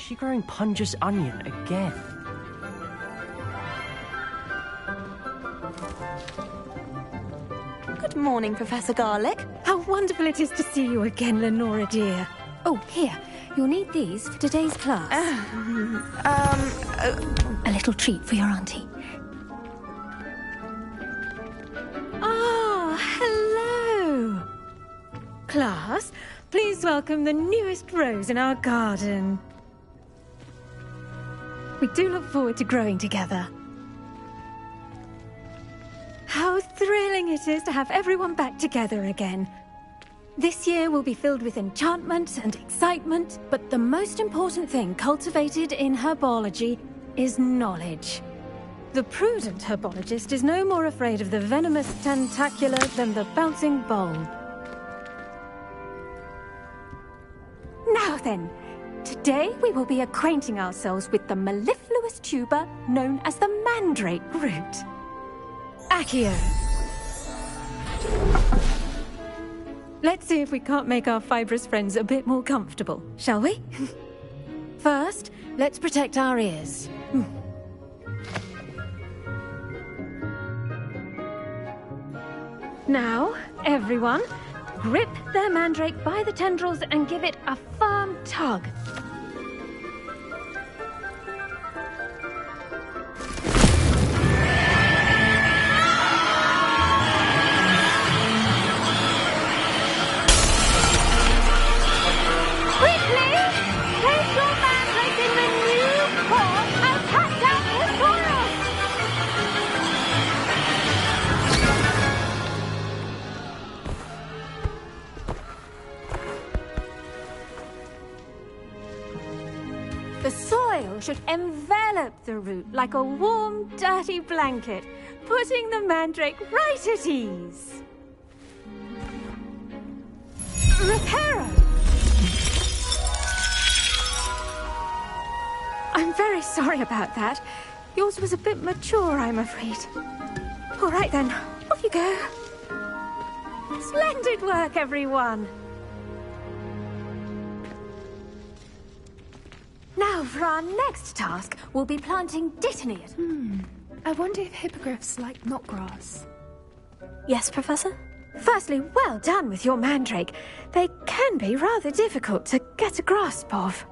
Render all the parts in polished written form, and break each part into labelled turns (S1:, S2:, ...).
S1: she growing Punja's onion again?
S2: Good morning, Professor Garlic.
S3: How wonderful it is to see you again, Lenora dear. Oh, here. You'll need these for today's class. A little treat for your auntie. Ah, hello. Class, please welcome the newest rose in our garden. We do look forward to growing together. How thrilling it is to have everyone back together again. This year will be filled with enchantment and excitement, but the most important thing cultivated in herbology is knowledge. The prudent herbologist is no more afraid of the venomous tentacula than the bouncing bulb. Now then, today we will be acquainting ourselves with the mellifluous tuber known as the mandrake root. Accio. Let's see if we can't make our fibrous friends a bit more comfortable, shall we? First, let's protect our ears. Now, everyone, grip their mandrake by the tendrils and give it a firm tug. The soil should envelop the root like a warm, dirty blanket, putting the mandrake right at ease. Reparo! I'm very sorry about that. Yours was a bit mature, I'm afraid. All right then, off you go. Splendid work, everyone. Now, for our next task, we'll be planting dittany.
S4: I wonder if hippogriffs like knotgrass.
S2: Yes, Professor?
S3: Firstly, well done with your mandrake. They can be rather difficult to get a grasp of.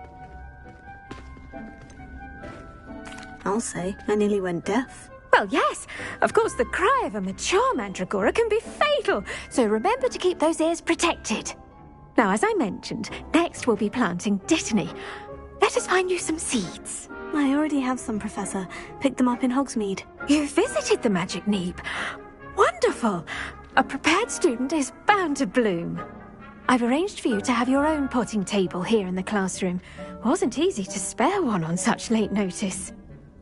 S2: I'll say, I nearly went deaf.
S3: Well, yes. Of course, the cry of a mature mandragora can be fatal, so remember to keep those ears protected. Now, as I mentioned, next we'll be planting dittany. Let us find you some seeds.
S2: I already have some, Professor. Picked them up in Hogsmeade.
S3: You visited the Magic Neep. Wonderful. A prepared student is bound to bloom. I've arranged for you to have your own potting table here in the classroom. Wasn't easy to spare one on such late notice.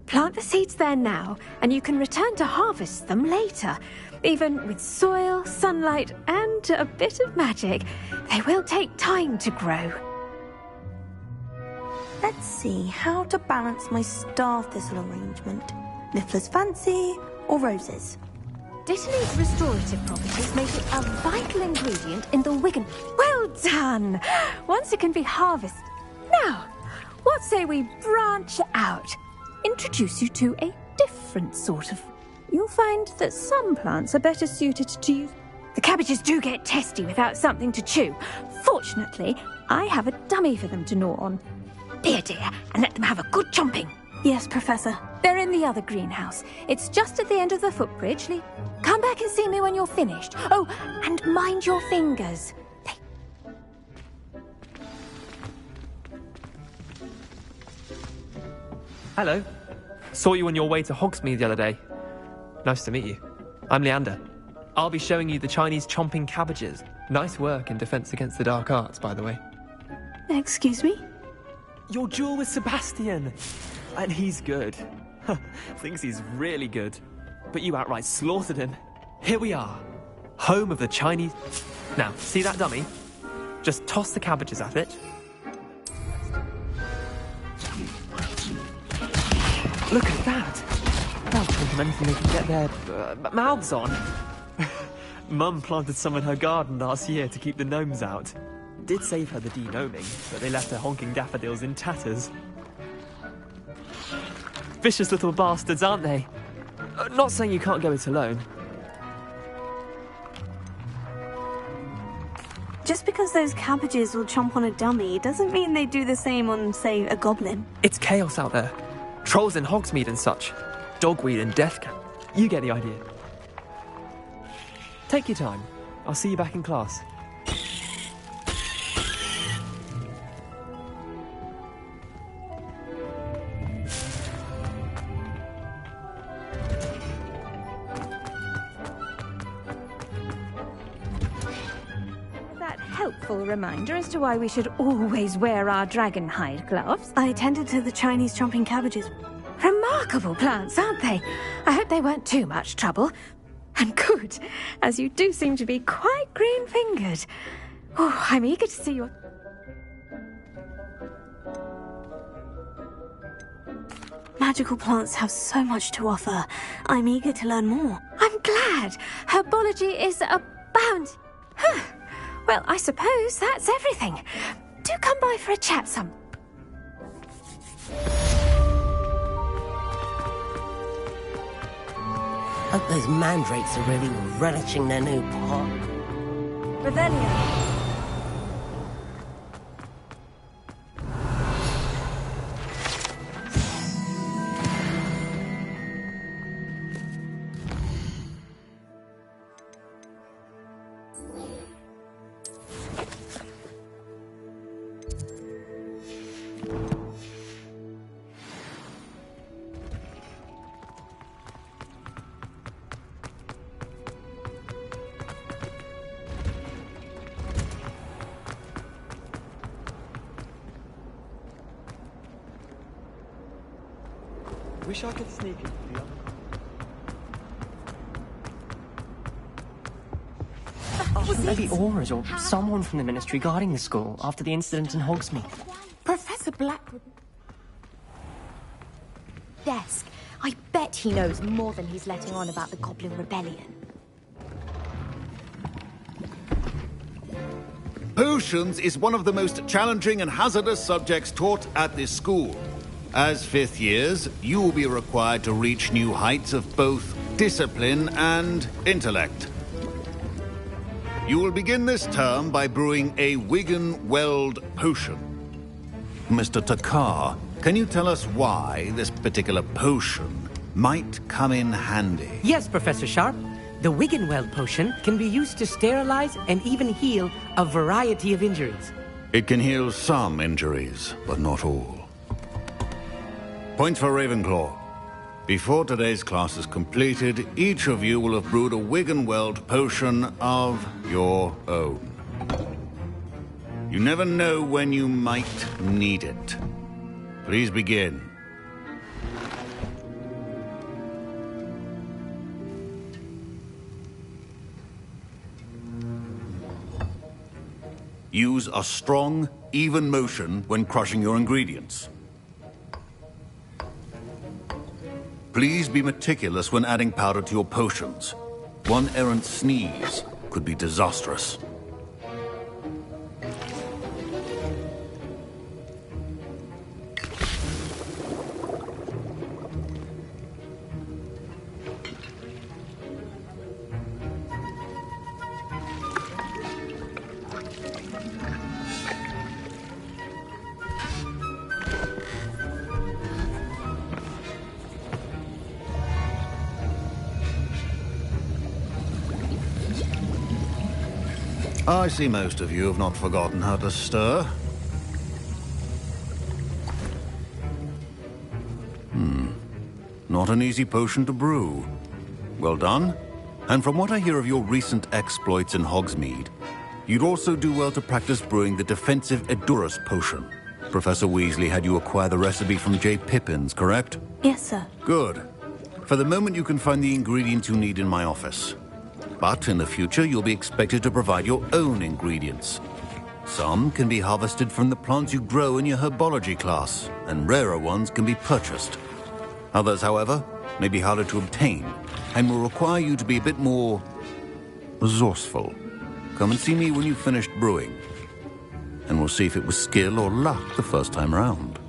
S3: Plant the seeds there now, and you can return to harvest them later. Even with soil, sunlight, and a bit of magic, they will take time to grow.
S2: Let's see how to balance my star thistle arrangement. Niffler's fancy or roses?
S3: Dittany's restorative properties make it a vital ingredient in the Wigan. Well done! Once it can be harvested. Now, what say we branch out? Introduce you to a different sort of... You'll find that some plants are better suited to use... The cabbages do get testy without something to chew. Fortunately, I have a dummy for them to gnaw on. Dear, and let them have a good chomping.
S2: Yes, Professor.
S3: They're in the other greenhouse. It's just at the end of the footbridge. Come back and see me when you're finished. Oh, and mind your fingers.
S5: Hello. Saw you on your way to Hogsmeade the other day. Nice to meet you. I'm Leander. I'll be showing you the Chinese chomping cabbages. Nice work in Defense Against the Dark Arts, by the way.
S2: Excuse me?
S5: Your duel with Sebastian! And he's good. Thinks he's really good. But you outright slaughtered him. Here we are. Home of the Chinese... Now, see that dummy? Just toss the cabbages at it. Look at that! That'll think of anything they can get their mouths on. Mum planted some in her garden last year to keep the gnomes out. Did save her the de-gnoming, but they left her honking daffodils in tatters. vicious little bastards, aren't they? Not saying you can't go it alone.
S2: Just because those cabbages will chomp on a dummy doesn't mean they do the same on, say, a goblin.
S5: It's chaos out there. Trolls in Hogsmeade and such. Dogweed and death camp. You get the idea. Take your time. I'll see you back in class.
S3: Helpful reminder as to why we should always wear our dragon hide gloves.
S2: I attended to the Chinese chomping cabbages.
S3: Remarkable plants, aren't they? I hope they weren't too much trouble. And good, as you do seem to be quite green-fingered. Oh, I'm eager to see your...
S2: Magical plants have so much to offer. I'm eager to learn more.
S3: I'm glad. Herbology is a bounty. Huh. Well, I suppose that's everything. Do come by for a chat some.
S6: Hope those mandrakes are really relishing their new pot.
S2: Revelio.
S5: Wish I could sneak it, Leon.
S1: Maybe Aura's or someone from the Ministry guarding the school after the incident in Hogsmeade.
S4: Professor Blackwood.
S3: Desk. I bet he knows more than he's letting on about the Goblin Rebellion.
S7: Potions is one of the most challenging and hazardous subjects taught at this school. As fifth years, you will be required to reach new heights of both discipline and intellect. You will begin this term by brewing a Wigan-Weld potion. Mr. Takar, can you tell us why this particular potion might come in handy?
S8: Yes, Professor Sharp. The Wiggenweld potion can be used to sterilize and even heal a variety of injuries.
S7: It can heal some injuries, but not all. Points for Ravenclaw. Before today's class is completed, each of you will have brewed a Wiggenweld potion of your own. You never know when you might need it. Please begin. Use a strong, even motion when crushing your ingredients. Please be meticulous when adding powder to your potions. One errant sneeze could be disastrous. I see most of you have not forgotten how to stir. Not an easy potion to brew. Well done. And from what I hear of your recent exploits in Hogsmeade, you'd also do well to practice brewing the defensive Edurus potion. Professor Weasley had you acquire the recipe from J. Pippin's, correct?
S2: Yes, sir.
S7: Good. For the moment, you can find the ingredients you need in my office. But in the future, you'll be expected to provide your own ingredients. Some can be harvested from the plants you grow in your herbology class, and rarer ones can be purchased. Others, however, may be harder to obtain, and will require you to be a bit more resourceful. Come and see me when you've finished brewing, and we'll see if it was skill or luck the first time around.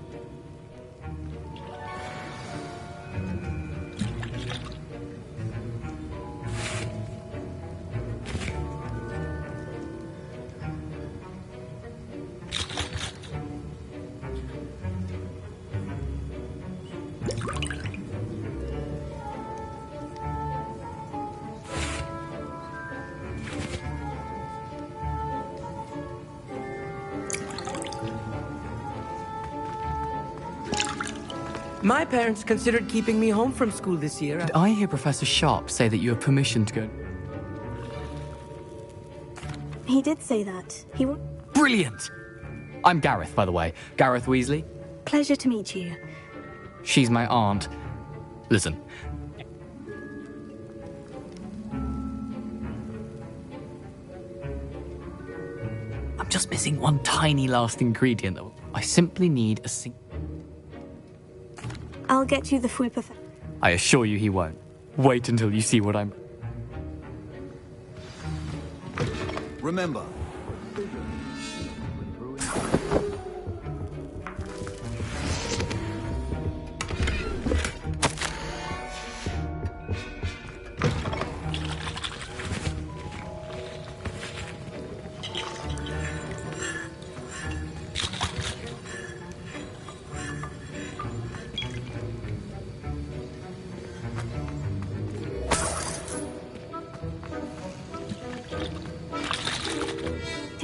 S8: My parents considered keeping me home from school this year.
S9: Did I hear Professor Sharp say that you have permission to go?
S2: He did say that.
S9: Brilliant! I'm Gareth, by the way. Gareth Weasley.
S2: Pleasure to meet you.
S9: She's my aunt. Listen. I'm just missing one tiny last ingredient, though. I simply need a
S2: I'll get you the Fwooper.
S9: I assure you he won't. Wait until you see what I'm...
S7: Remember,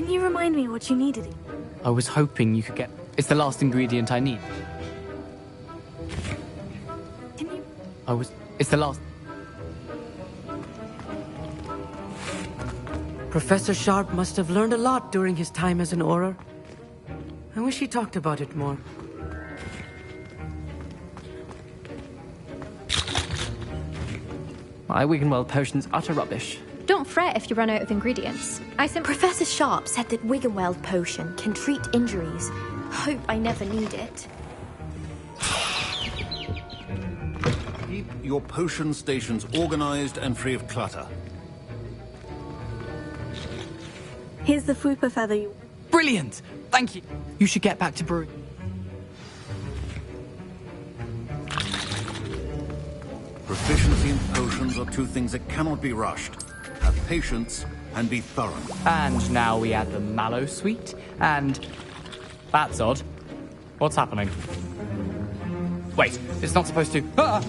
S2: Can you remind me what you needed?
S9: I was hoping you could get... It's the last ingredient I need.
S2: Can you...
S9: It's the last...
S8: Professor Sharp must have learned a lot during his time as an Auror. I wish he talked about it more.
S1: My Wiggenweld potion's utter rubbish.
S3: Don't fret if you run out of ingredients.
S10: Professor Sharp said that Wiggenweld potion can treat injuries. Hope I never need it.
S7: keep your potion stations organized and free of clutter.
S2: Here's the Fwooper feather you...
S9: Brilliant! Thank you. You should get back to brewing.
S7: Proficiency in potions are two things that cannot be rushed. Have patience and be thorough.
S9: And now we add the mallow sweet, and... That's odd. What's happening? Wait, it's not supposed to... Ah!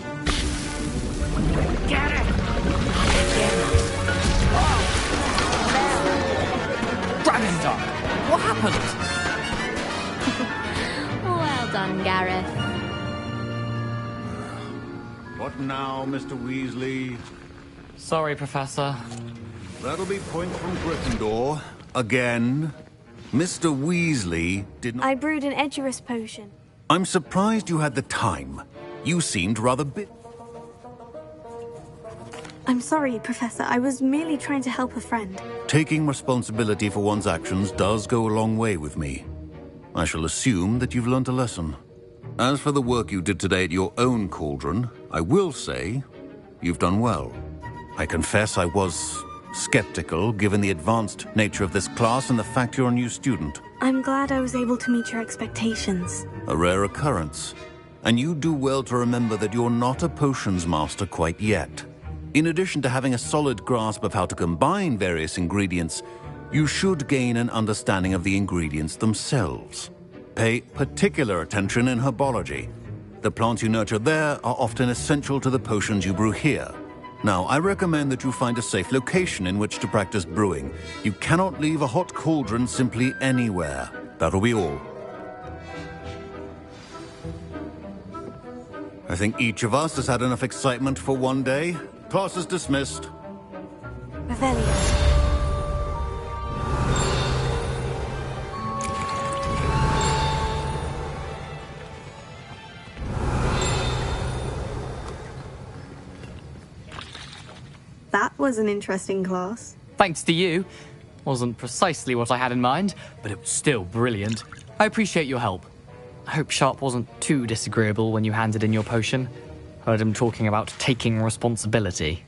S3: Get it!
S9: Dragon Dog! What happened?
S10: Well done, Gareth.
S7: What now, Mr. Weasley?
S9: Sorry, Professor.
S7: That'll be points from Gryffindor. Again. Mr. Weasley did not...
S2: I brewed an Edurus potion.
S7: I'm surprised you had the time. You seemed rather
S2: I'm sorry, Professor. I was merely trying to help a friend.
S7: Taking responsibility for one's actions does go a long way with me. I shall assume that you've learnt a lesson. As for the work you did today at your own cauldron, I will say you've done well. I confess I was skeptical, given the advanced nature of this class and the fact you're a new student.
S2: I'm glad I was able to meet your expectations.
S7: A rare occurrence. And you do well to remember that you're not a potions master quite yet. In addition to having a solid grasp of how to combine various ingredients, you should gain an understanding of the ingredients themselves. Pay particular attention in herbology. The plants you nurture there are often essential to the potions you brew here. Now, I recommend that you find a safe location in which to practice brewing. You cannot leave a hot cauldron simply anywhere. That'll be all. I think each of us has had enough excitement for one day. Class is dismissed.
S2: Revelio. That was an interesting class.
S9: Thanks to you. Wasn't precisely what I had in mind, but it was still brilliant. I appreciate your help. I hope Sharp wasn't too disagreeable when you handed in your potion. Heard him talking about taking responsibility.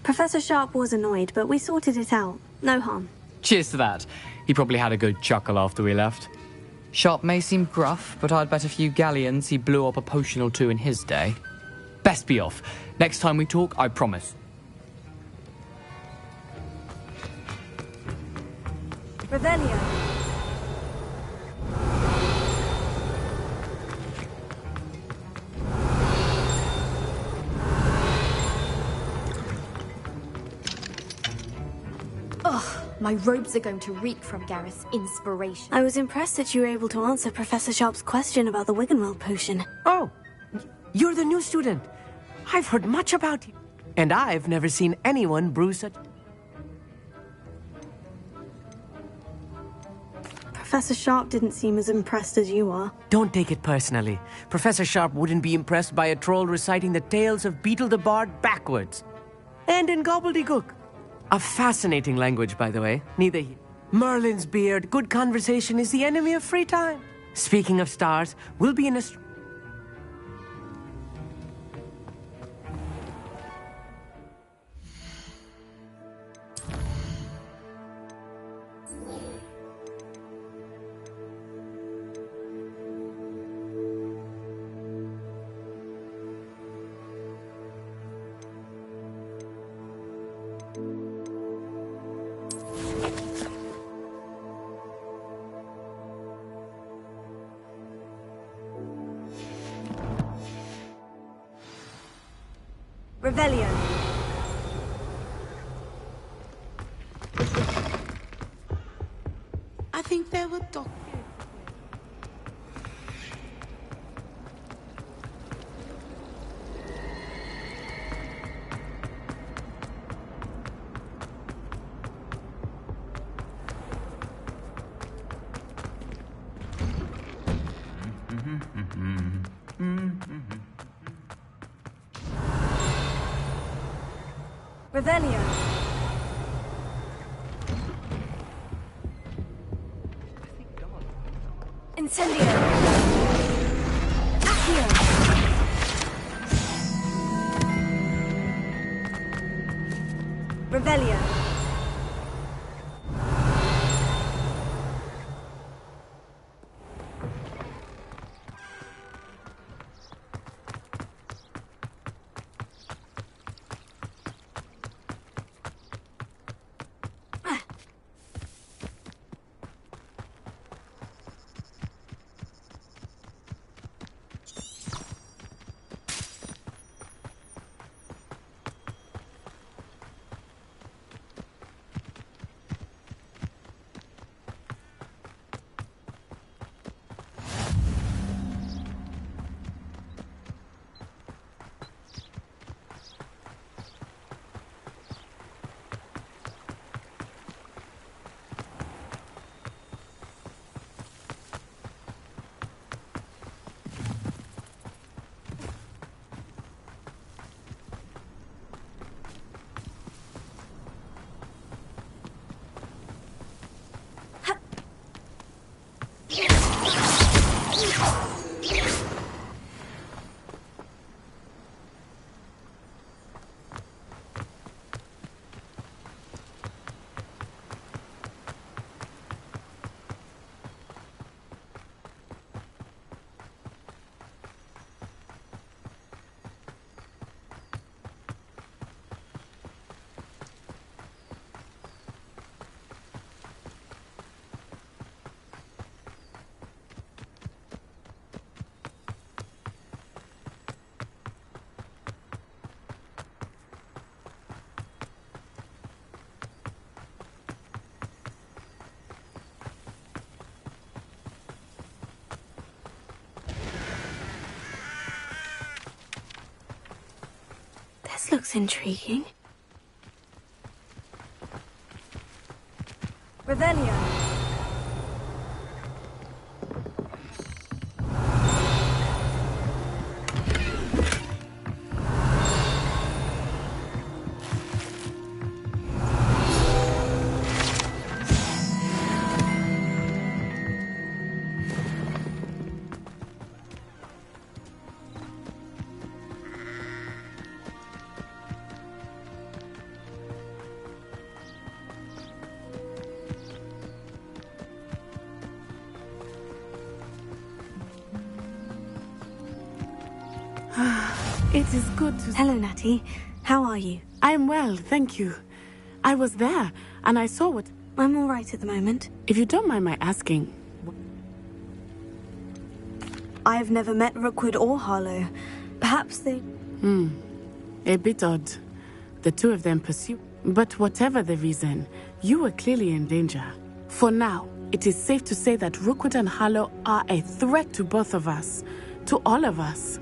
S2: Professor Sharp was annoyed, but we sorted it out. No harm.
S9: Cheers to that. He probably had a good chuckle after we left. Sharp may seem gruff, but I'd bet a few galleons he blew up a potion or two in his day. Best be off. Next time we talk, I promise.
S2: Revelio.
S10: My robes are going to reek from Gareth's inspiration.
S2: I was impressed that you were able to answer Professor Sharp's question about the Wiggenweld potion.
S8: Oh, you're the new student. I've heard much about you. And I've never seen anyone brew such...
S2: Professor Sharp didn't seem as impressed as you are.
S8: Don't take it personally. Professor Sharp wouldn't be impressed by a troll reciting the tales of Beetle the Bard backwards. And in gobbledygook. A fascinating language, by the way. Neither he... Merlin's beard, good conversation is the enemy of free time. Speaking of stars, we'll be in a...
S2: Revelio.
S11: I think there were
S2: Revelio. Incendio. Accio. Revelio. This looks intriguing. Revelio.
S11: It is good to...
S2: Hello, Natty. How are you?
S11: I am well, thank you. I was there, and I saw what...
S2: I'm all right at the moment.
S11: If you don't mind my asking...
S2: I've never met Rookwood or Harlow. Perhaps they...
S11: A bit odd. The two of them pursue... But whatever the reason, You were clearly in danger. For now, it is safe to say that Rookwood and Harlow are a threat to both of us. To all of us.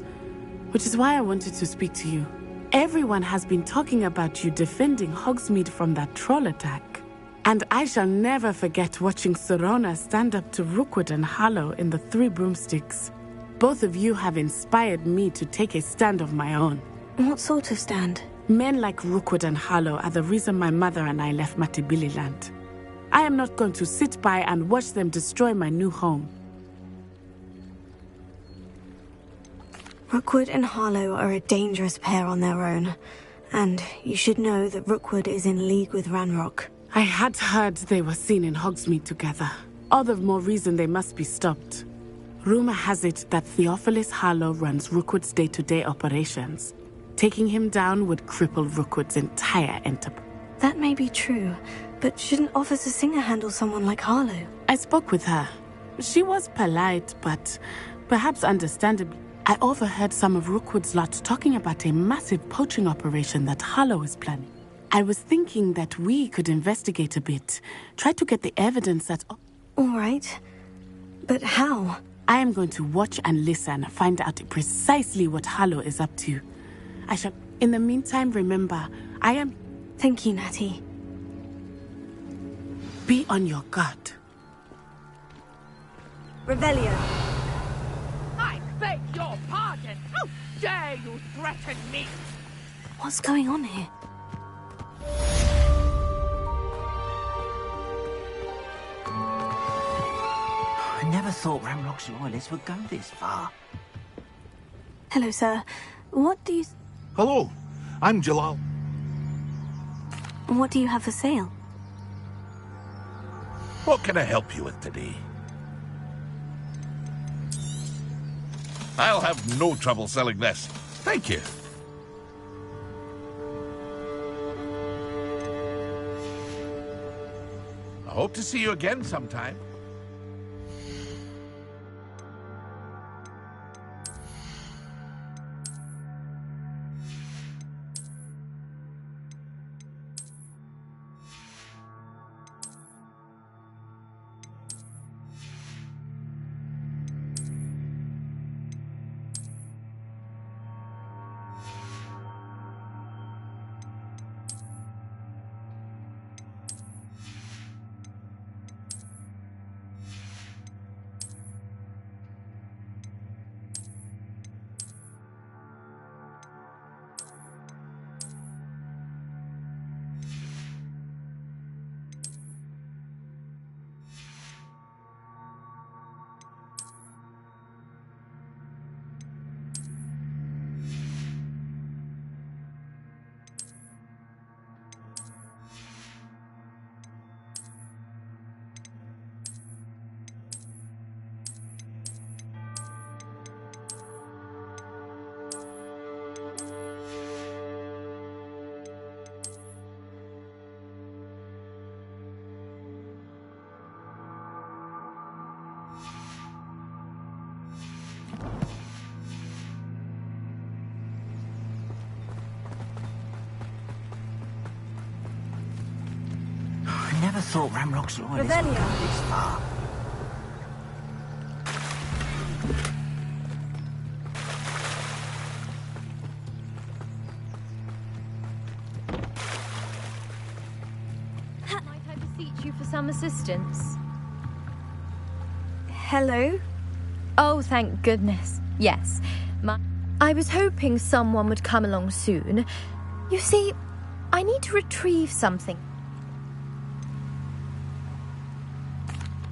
S11: Which is why I wanted to speak to you. Everyone has been talking about you defending Hogsmeade from that troll attack. And I shall never forget watching Serona stand up to Rookwood and Harlow in the Three Broomsticks. Both of you have inspired me to take a stand of my own.
S2: What sort of stand?
S11: Men like Rookwood and Harlow are the reason my mother and I left Matibili land. I am not going to sit by and watch them destroy my new home.
S2: Rookwood and Harlow are a dangerous pair on their own. And you should know that Rookwood is in league with Ranrock.
S11: I had heard they were seen in Hogsmeade together. All the more reason they must be stopped. Rumor has it that Theophilus Harlow runs Rookwood's day-to-day operations. Taking him down would cripple Rookwood's entire enterprise.
S2: That may be true, but shouldn't Officer Singer handle someone like Harlow?
S11: I spoke with her. She was polite, but perhaps understandably. I overheard some of Rookwood's lot talking about a massive poaching operation that Harlow is planning. I was thinking that we could investigate a bit, try to get the evidence that...
S2: All right, but how?
S11: I am going to watch and listen, find out precisely what Harlow is up to. I shall... In the meantime, remember, I am...
S2: Thank you, Natty.
S11: Be on your guard.
S2: Revelio.
S12: I beg your pardon! How dare you threaten me?
S2: What's going on here?
S6: I never thought Ranrock's loyalists would go this far.
S2: Hello, sir. What do you...
S13: Hello, I'm Jalal.
S2: What do you have for sale?
S13: What can I help you with today? I'll have no trouble selling this. Thank you. I hope to see you again sometime.
S6: I never thought Ranrock's loyalists would go this far.
S10: Might I beseech you for some assistance?
S2: Hello?
S10: Oh, thank goodness. Yes. I was hoping someone would come along soon. You see, I need to retrieve something.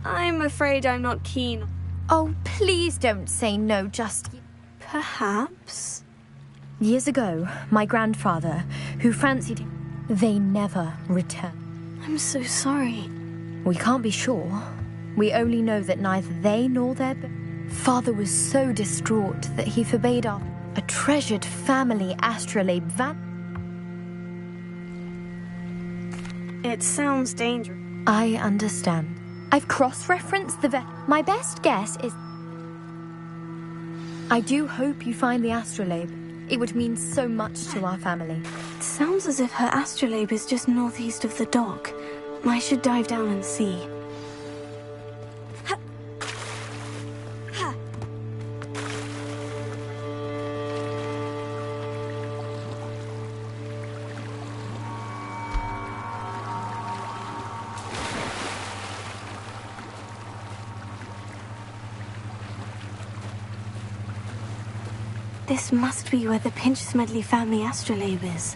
S2: I'm afraid I'm not keen.
S10: Oh, please don't say no, just...
S2: Perhaps?
S10: Years ago, my grandfather, who fancied him, they never returned.
S2: I'm so sorry.
S10: We can't be sure. We only know that neither they nor their father was so distraught that he forbade a treasured family astrolabe
S2: It sounds dangerous.
S10: I understand. I've cross-referenced the My best guess is... I do hope you find the astrolabe. It would mean so much to our family.
S2: It sounds as if her astrolabe is just northeast of the dock. I should dive down and see. This must be where the Pinch-Smedley family astrolabe is.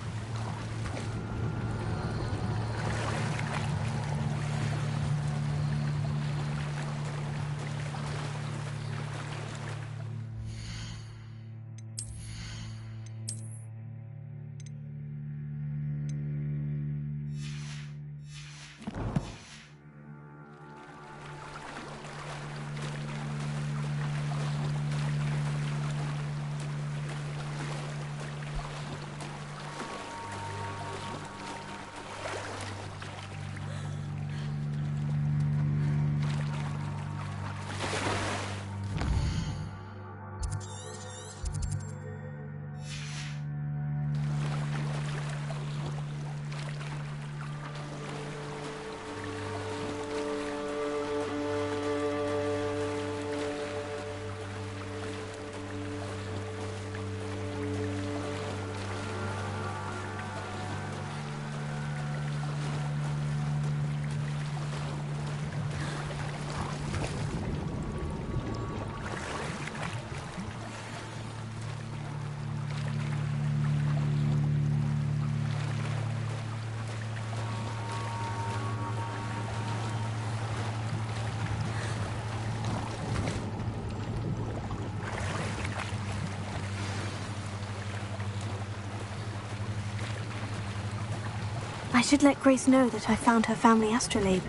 S2: I should let Grace know that I found her family astrolabe.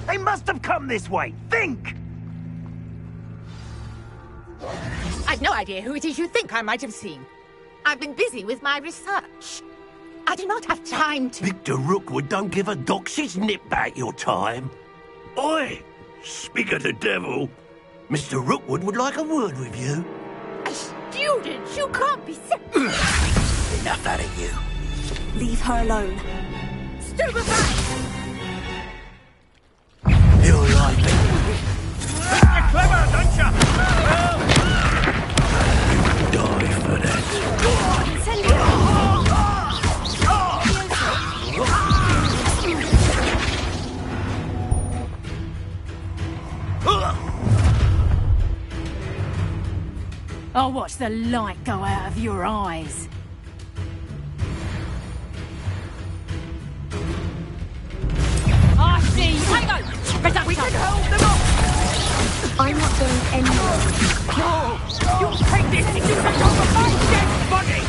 S6: They must have come this way. Think!
S12: I've no idea who it is you think I might have seen. I've been busy with my research. I do not have time to...
S6: Victor Rookwood don't give a doxy's nip back your time. Oi! Speak of the devil. Mr. Rookwood would like a word with you.
S12: A student? You can't be sick.
S6: Enough out of you.
S2: Leave her alone.
S12: Stupefy!
S6: You'll like it.
S12: You're clever, don't you?
S6: You die for that.
S14: I'll watch the light go out of your eyes.
S12: I see. Hang on. We can hold them off.
S10: I'm not going anywhere.
S12: No. You'll take this into the conversation, buddy.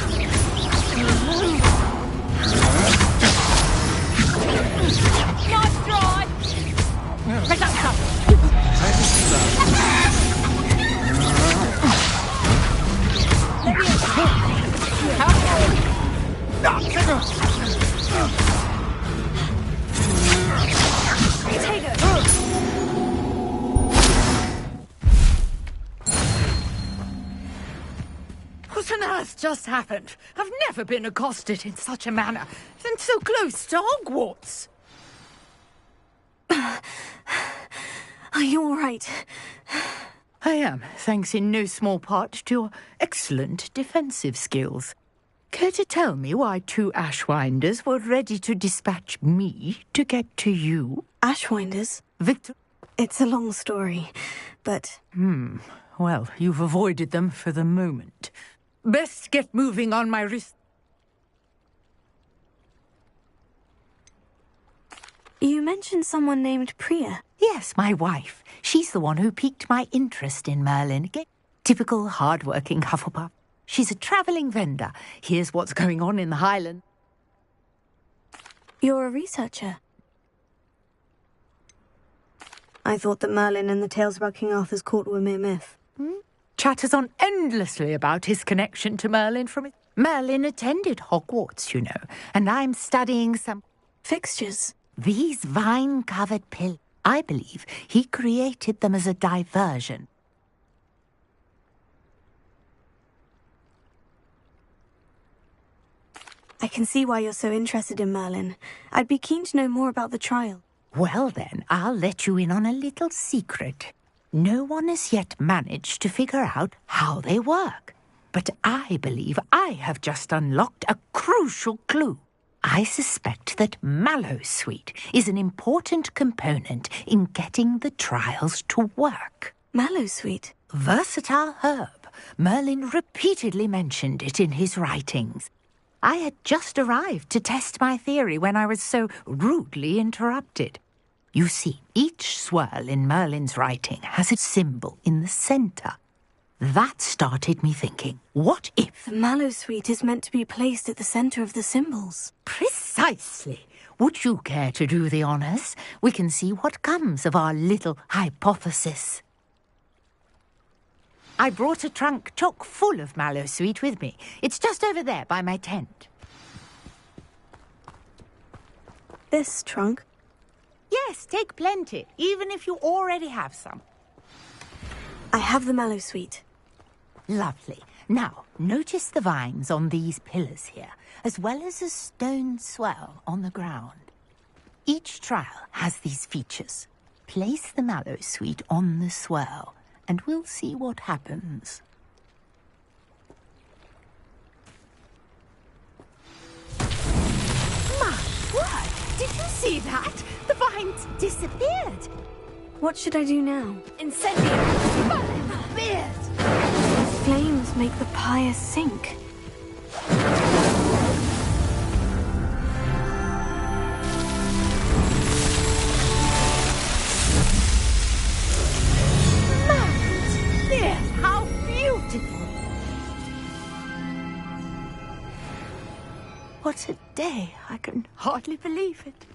S12: Nice try. What on earth just happened? I've never been accosted in such a manner, and so close to Hogwarts.
S2: Are you all right?
S12: I am, thanks in no small part to your excellent defensive skills. Care to tell me why two Ashwinders were ready to dispatch me to get to you?
S2: Ashwinders?
S12: Victor?
S2: It's a long story, but...
S12: Well, you've avoided them for the moment. Best get moving on my wrist.
S2: You mentioned someone named Priya.
S12: Yes, my wife. She's the one who piqued my interest in Merlin. Typical hard-working Hufflepuff. She's a travelling vendor. Here's what's going on in the Highlands.
S2: You're a researcher. I thought that Merlin and the tales about King Arthur's court were mere myth.
S12: Chatters on endlessly about his connection to Merlin from it. Merlin attended Hogwarts, you know, and I'm studying some
S2: fixtures.
S12: These vine-covered pillars. I believe he created them as a diversion.
S2: I can see why you're so interested in Merlin. I'd be keen to know more about the trial.
S12: Well then, I'll let you in on a little secret. No one has yet managed to figure out how they work. But I believe I have just unlocked a crucial clue. I suspect that Mallowsweet is an important component in getting the trials to work.
S2: Mallowsweet?
S12: Versatile herb. Merlin repeatedly mentioned it in his writings. I had just arrived to test my theory when I was so rudely interrupted. You see, each swirl in Merlin's writing has a symbol in the centre. That started me thinking, what if...
S2: The Mallowsweet is meant to be placed at the centre of the symbols.
S12: Precisely. Would you care to do the honours? We can see what comes of our little hypothesis. I brought a trunk chock full of Mallowsweet with me. It's just over there by my tent.
S2: This trunk?
S12: Yes, take plenty, even if you already have some.
S2: I have the Mallowsweet.
S12: Lovely. Now, notice the vines on these pillars here, as well as a stone swell on the ground. Each trial has these features. Place the Mallowsweet on the swirl, and we'll see what happens. My word! Did you see that? The vines disappeared.
S2: What should I do now?
S12: Incendiary! Burn the beard!
S2: Flames make the pyre sink.
S12: How beautiful! What a day! I can hardly believe it.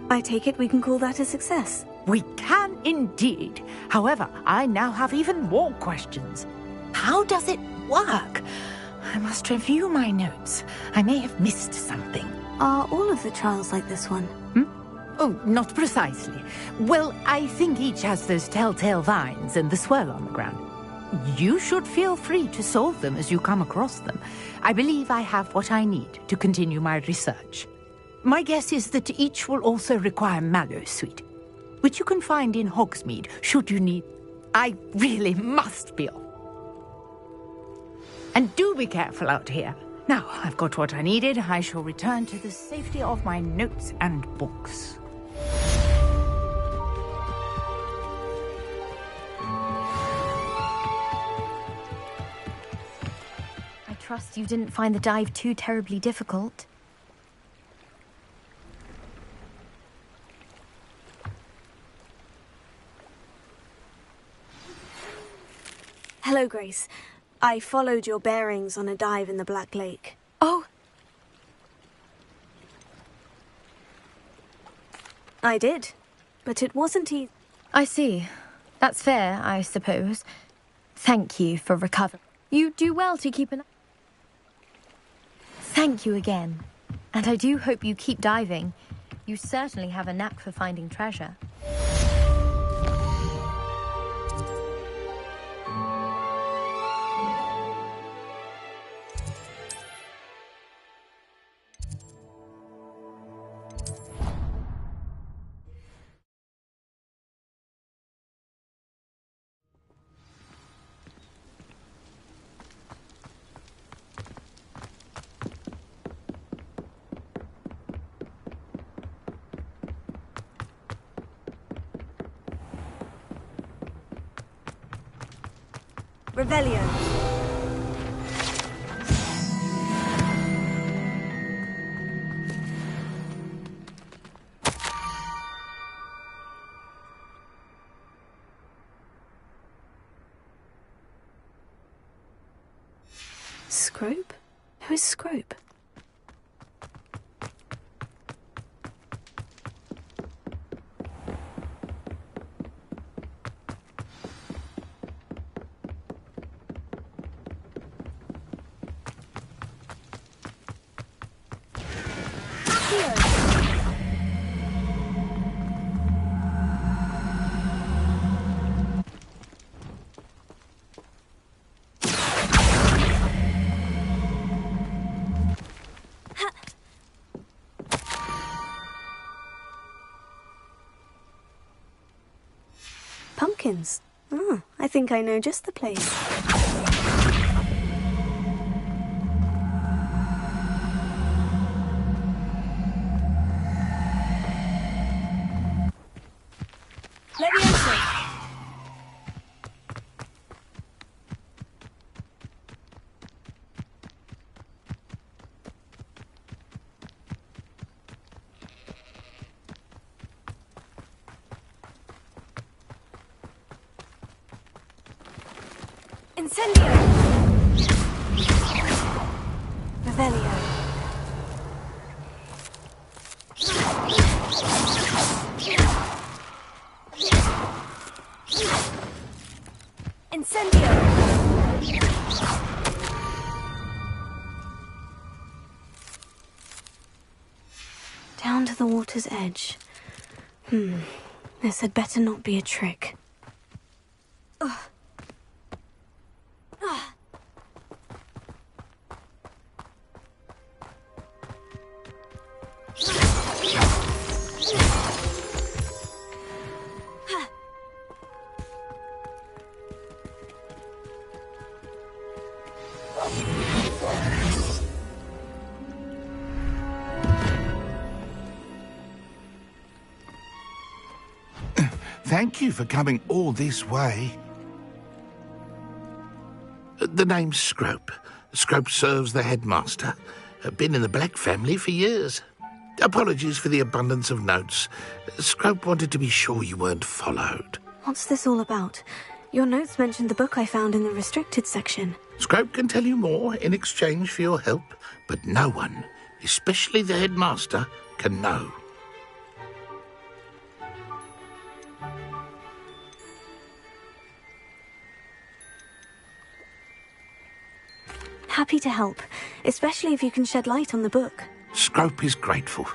S2: I take it we can call that a success.
S12: We can indeed. However, I now have even more questions. How does it work? I must review my notes. I may have missed something.
S2: Are all of the trials like this one?
S12: Oh, not precisely. Well, I think each has those telltale vines and the swirl on the ground. You should feel free to solve them as you come across them. I believe I have what I need to continue my research. My guess is that each will also require Mallowsweet, which you can find in Hogsmeade, should you need... I really must be off. And do be careful out here. Now, I've got what I needed. I shall return to the safety of my notes and books.
S10: I trust you didn't find the dive too terribly difficult.
S2: Hello, Grace. I followed your bearings on a dive in the Black Lake.
S10: Oh!
S2: I did, but it wasn't easy.
S10: I see. That's fair, I suppose. Thank you for recovering. You do well to keep an... Thank you again. And I do hope you keep diving. You certainly have a knack for finding treasure.
S2: Revelio.
S4: Scrope? Who is Scrope?
S2: Pumpkins. Oh, I think I know just the place. Leviosa! Incendio! Revelio. Incendio! Down to the water's edge. This had better not be a trick. Ugh.
S13: Thank you for coming all this way. The name's Scrope. Scrope serves the headmaster. Been in the Black family for years. Apologies for the abundance of notes. Scrope wanted to be sure you weren't followed.
S2: What's this all about? Your notes mentioned the book I found in the restricted section.
S13: Scrope can tell you more in exchange for your help, but no one, especially the headmaster, can know.
S2: Happy to help, especially if you can shed light on the book.
S13: Scrope is grateful.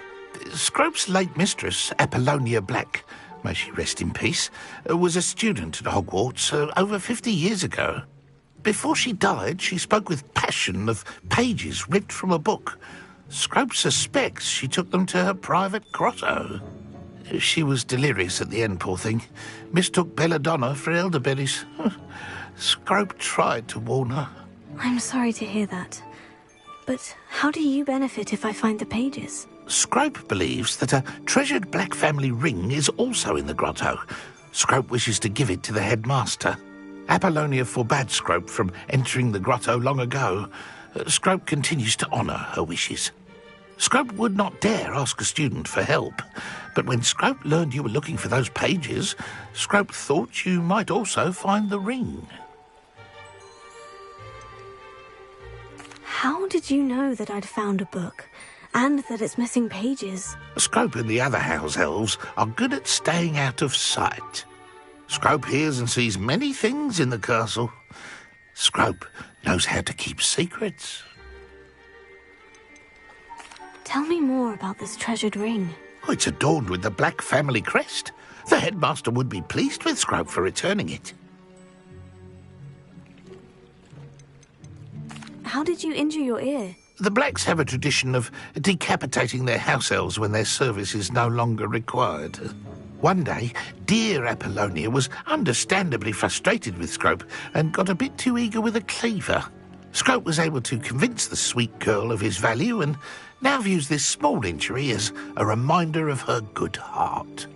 S13: Scrope's late mistress, Apollonia Black, may she rest in peace, was a student at Hogwarts over 50 years ago. Before she died, she spoke with passion of pages ripped from a book. Scrope suspects she took them to her private grotto. She was delirious at the end, poor thing. Mistook belladonna for elderberries. Scrope tried to warn her.
S2: I'm sorry to hear that. But how do you benefit if I find the pages?
S13: Scrope believes that a treasured Black family ring is also in the grotto. Scrope wishes to give it to the headmaster. Apollonia forbade Scrope from entering the grotto long ago. Scrope continues to honour her wishes. Scrope would not dare ask a student for help, but when Scrope learned you were looking for those pages, Scrope thought you might also find the ring.
S2: How did you know that I'd found a book, and that it's missing pages?
S13: Scrope and the other house elves are good at staying out of sight. Scrope hears and sees many things in the castle. Scrope knows how to keep secrets.
S2: Tell me more about this treasured ring.
S13: Oh, it's adorned with the Black family crest. The headmaster would be pleased with Scrope for returning it.
S2: How did you injure your ear?
S13: The Blacks have a tradition of decapitating their house elves when their service is no longer required. One day, dear Apollonia was understandably frustrated with Scrope and got a bit too eager with a cleaver. Scrope was able to convince the sweet girl of his value and now views this small injury as a reminder of her good heart.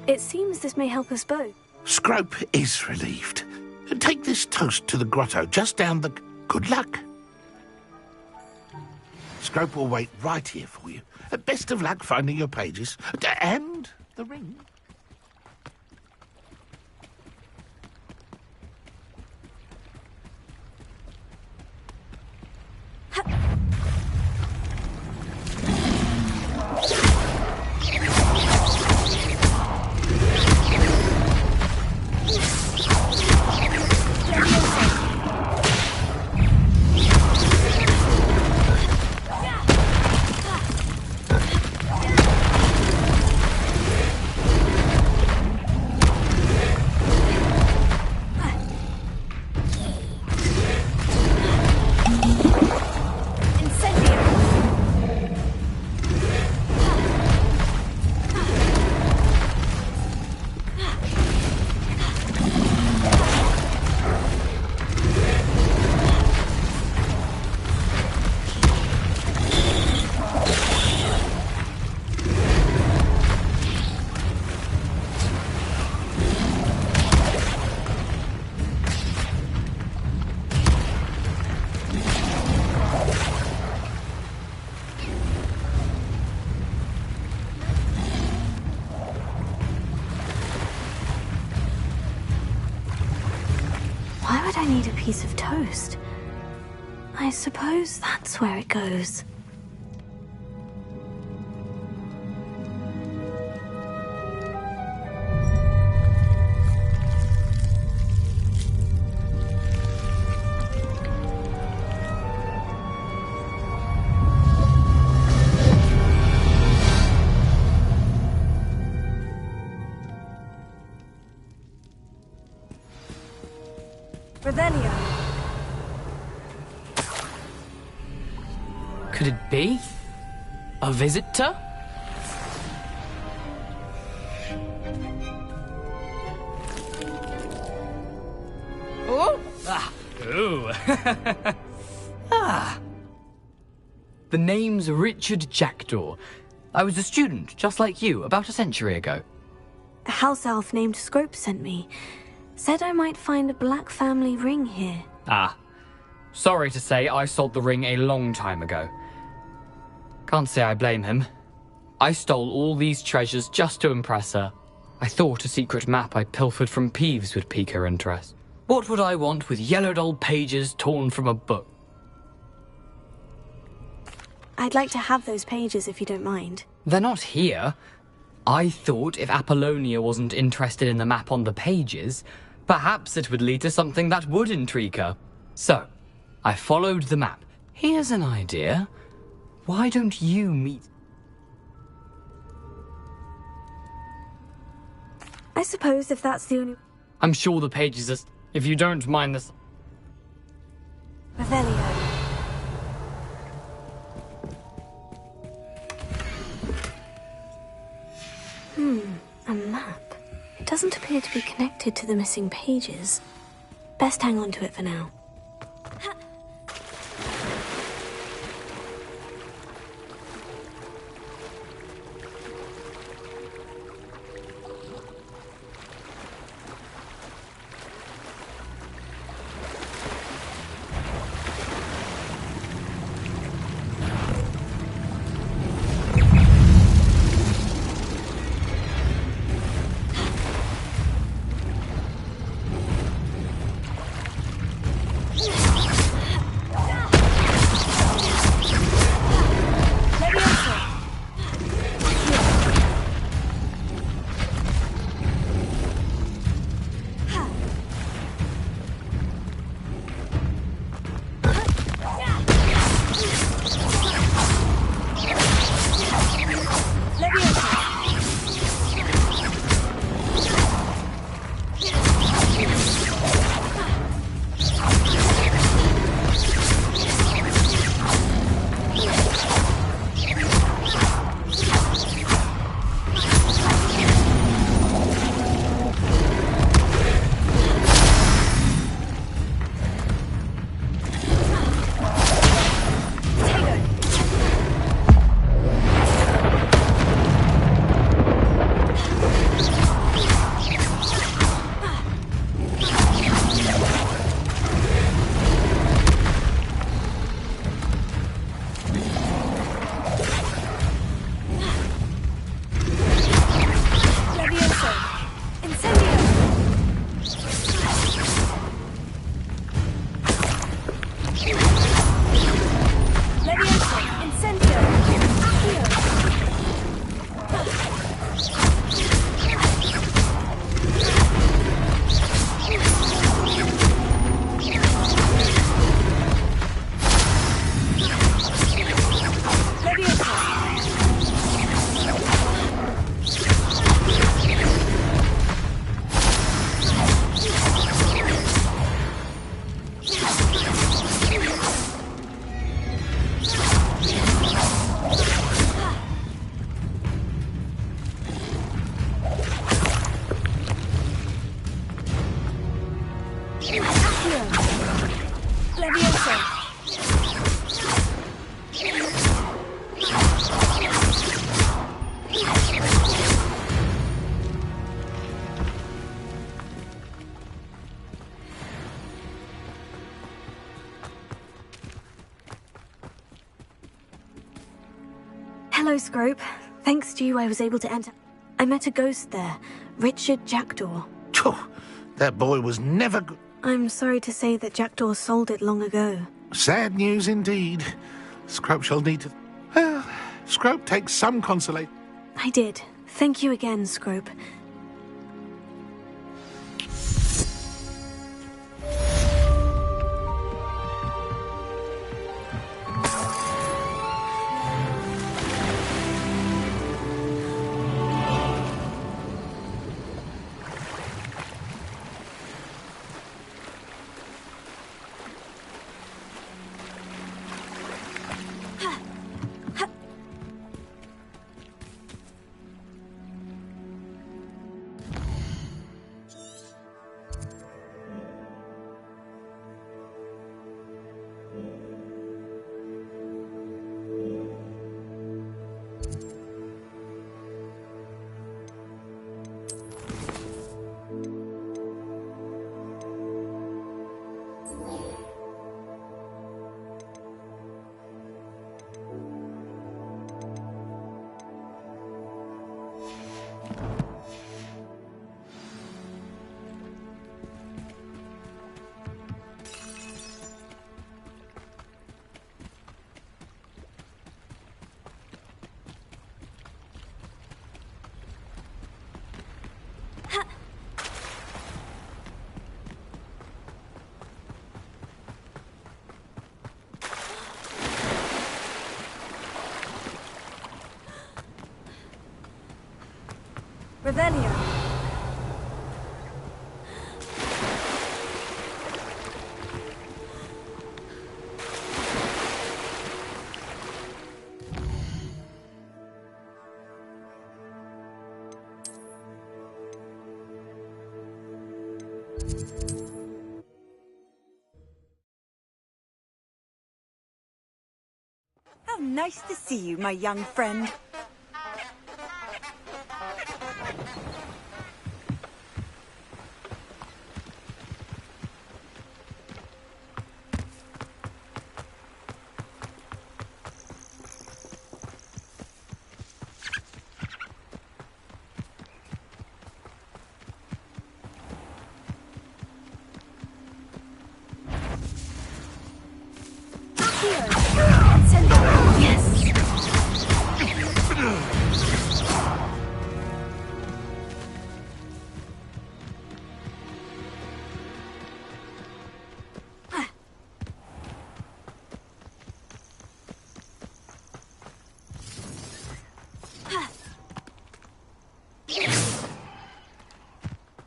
S2: It seems this may help us both.
S13: Scrope is relieved. Take this toast to the grotto just down the... Good luck. Scrope will wait right here for you. Best of luck finding your pages. And the ring.
S2: Why would I need a piece of toast? I suppose that's where it goes.
S3: Revelio.
S9: Could it be? A visitor? Oh! Ah! Ooh! Ah! The name's Richard Jackdaw. I was a student, just like you, about a century ago.
S2: A house elf named Scrope sent me. Said I might find a black family ring here.
S9: Ah. Sorry to say, I sold the ring a long time ago. Can't say I blame him. I stole all these treasures just to impress her. I thought a secret map I pilfered from Peeves would pique her interest. What would I want with yellowed old pages torn from a book?
S2: I'd like to have those pages if you don't mind.
S9: They're not here. I thought if Apollonia wasn't interested in the map on the pages, perhaps it would lead to something that would intrigue her. So, I followed the map. Here's an idea. Why don't you meet...
S2: I suppose if that's the only...
S9: I'm sure the pages are... If you don't mind this...
S2: Revelio. A map. It doesn't appear to be connected to the missing pages. Best hang on to it for now. Hello, Scrope. Thanks to you, I was able to enter. I met a ghost there, Richard Jackdaw.
S13: Phew, that boy was never...
S2: I'm sorry to say that Jackdaw sold it long ago.
S13: Sad news indeed. Scrope shall need to... Well, Scrope takes some consolation.
S2: I did. Thank you again, Scrope.
S3: Revelio.
S15: How nice to see you, my young friend.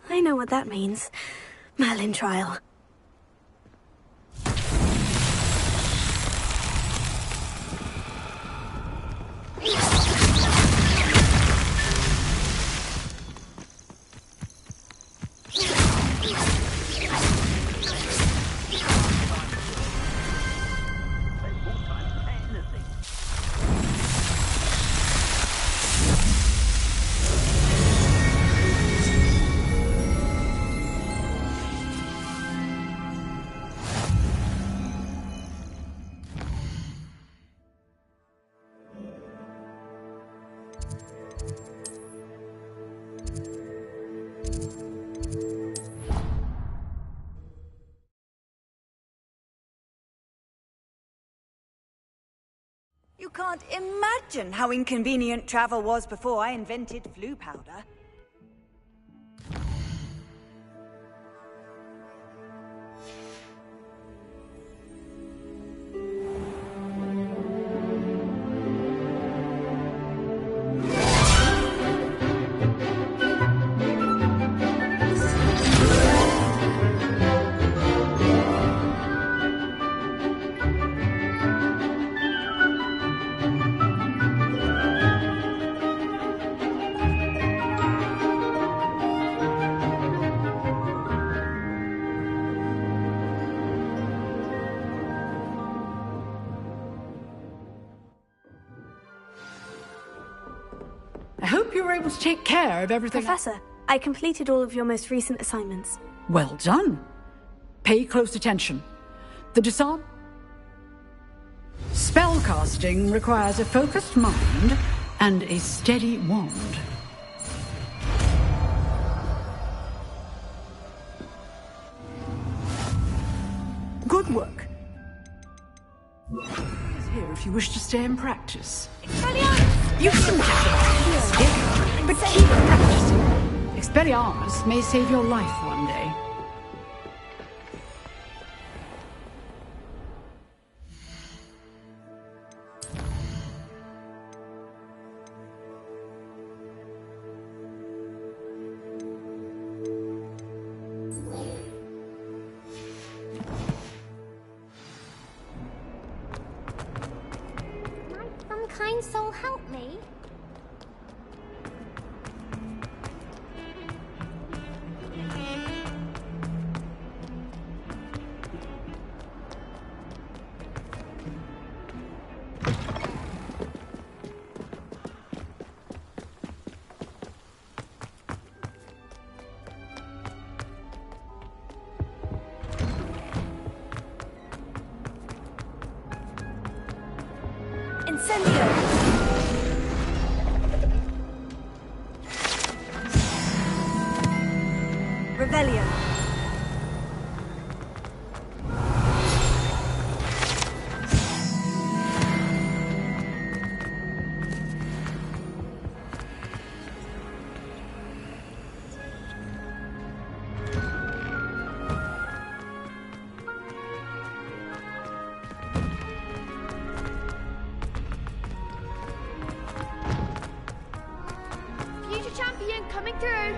S2: I know what that means. Merlin trial.
S15: You can't imagine how inconvenient travel was before I invented flu powder.
S14: I hope you were able to take care of everything.
S2: Professor, I completed all of your most recent assignments.
S14: Well done. Pay close attention. The disarm... Spellcasting requires a focused mind and a steady wand. Good work. He's here if you wish to stay and practice. You can stay, but keep practicing. Expelliarmus may save your life one day.
S16: Some kind soul help me?
S15: Revelio.
S16: Future champion coming through.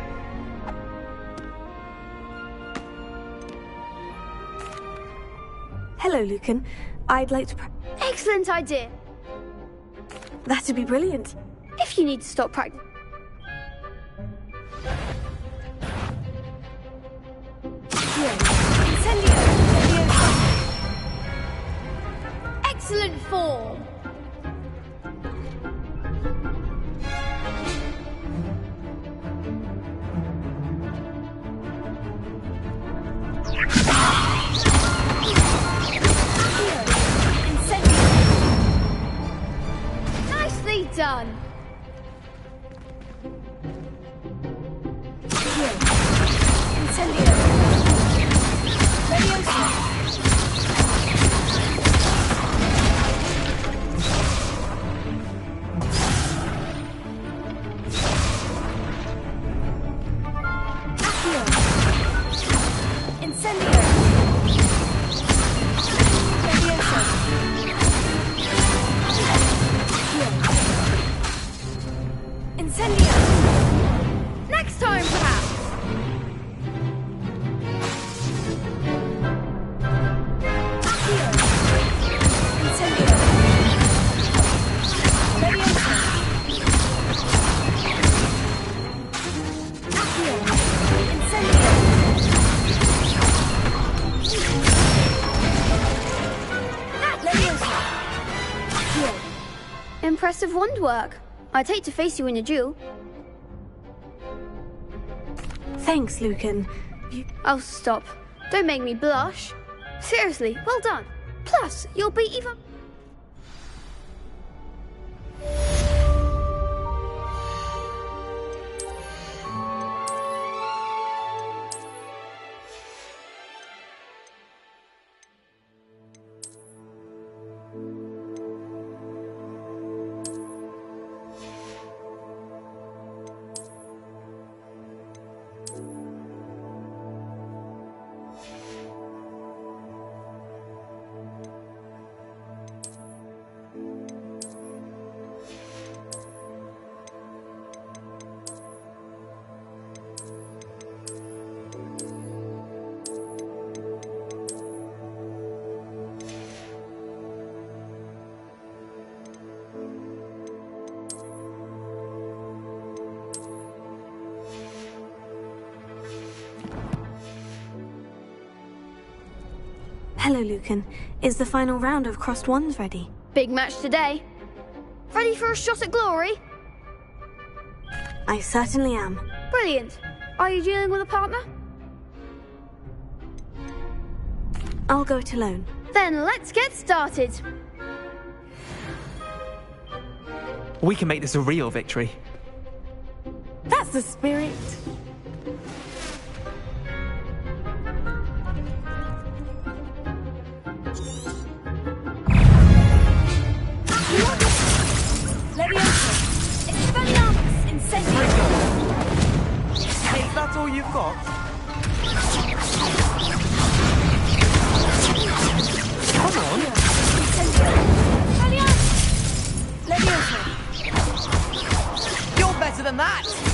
S2: Hello, Lucan. I'd like to...
S16: Excellent idea.
S2: That'd be brilliant.
S16: If you need to stop practice. Excellent form. Nicely done. Incendio. Leviosa. Next time, perhaps. Impressive wand work. I'd hate to face you in a duel.
S2: Thanks, Lucan.
S16: Oh, stop. Don't make me blush. Seriously, well done. Plus, you'll be even...
S2: Hello, Lucan. Is the final round of Crossed Wands ready?
S16: Big match today. Ready for a shot at glory?
S2: I certainly am.
S16: Brilliant. Are you dealing with a partner?
S2: I'll go it alone.
S16: Then let's get started.
S5: We can make this a real victory.
S11: That's the spirit.
S5: all you've got? Come on! You're better than that!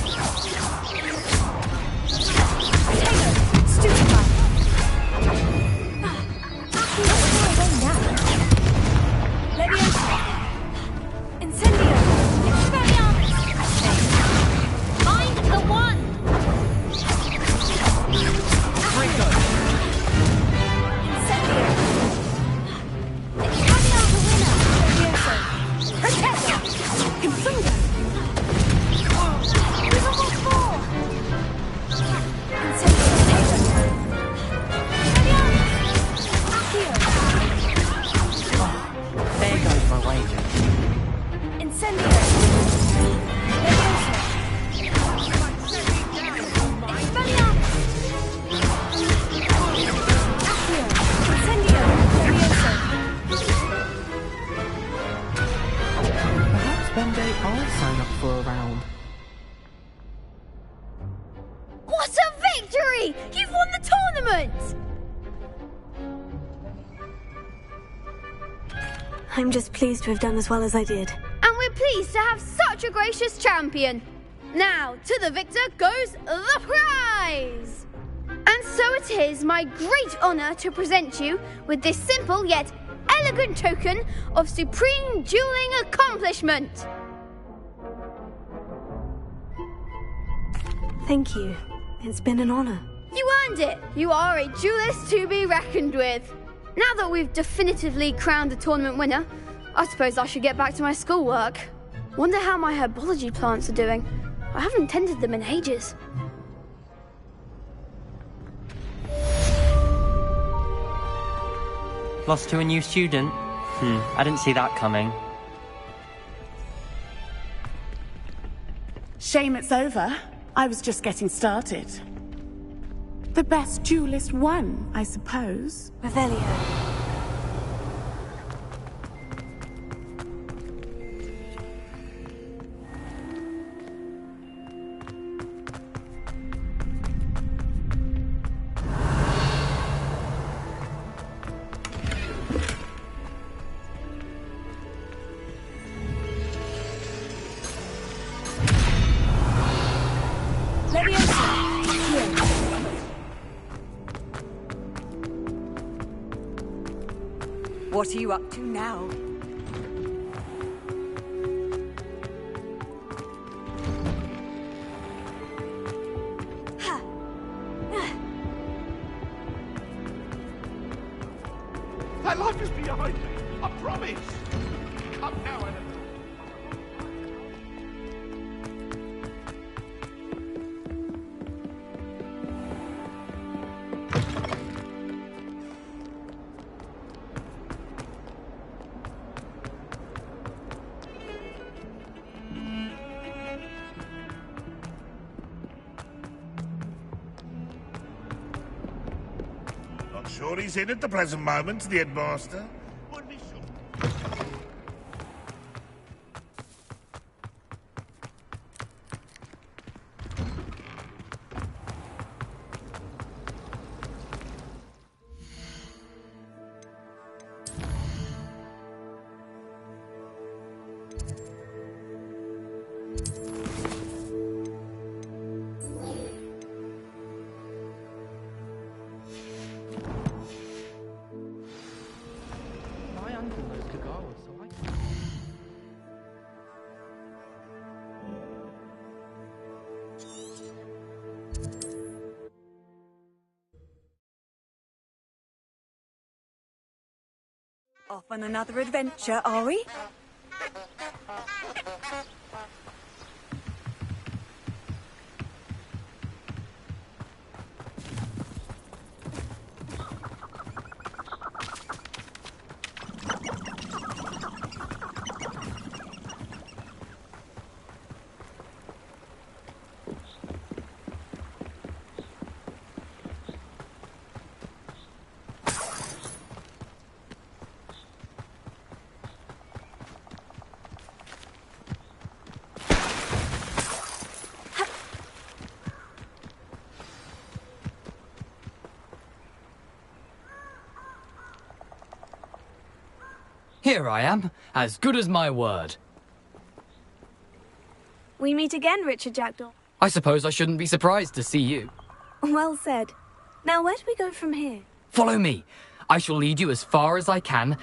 S2: I'm just pleased to have done as well as I did.
S16: And we're pleased to have such a gracious champion. Now, to the victor goes the prize! And so it is my great honour to present you with this simple yet elegant token of supreme dueling accomplishment.
S2: Thank you. It's been an honour.
S16: You earned it. You are a duelist to be reckoned with. Now that we've definitively crowned the tournament winner, I suppose I should get back to my schoolwork. Wonder how my herbology plants are doing. I haven't tended them in ages.
S1: Lost to a new student? I didn't see that coming.
S11: Shame it's over. I was just getting started. The best duelist won, I suppose.
S2: Revelio.
S15: What are you up to now?
S13: That life is behind me, I promise. Up now, Anna. Sure he's in at the present moment, the headmaster. Wouldn't be sure.
S15: Off on another adventure, are we?
S9: Here I am, as good as my word.
S2: We meet again, Richard Jackdaw.
S9: I suppose I shouldn't be surprised to see you.
S2: Well said. Now, where do we go from here?
S9: Follow me. I shall lead you as far as I can,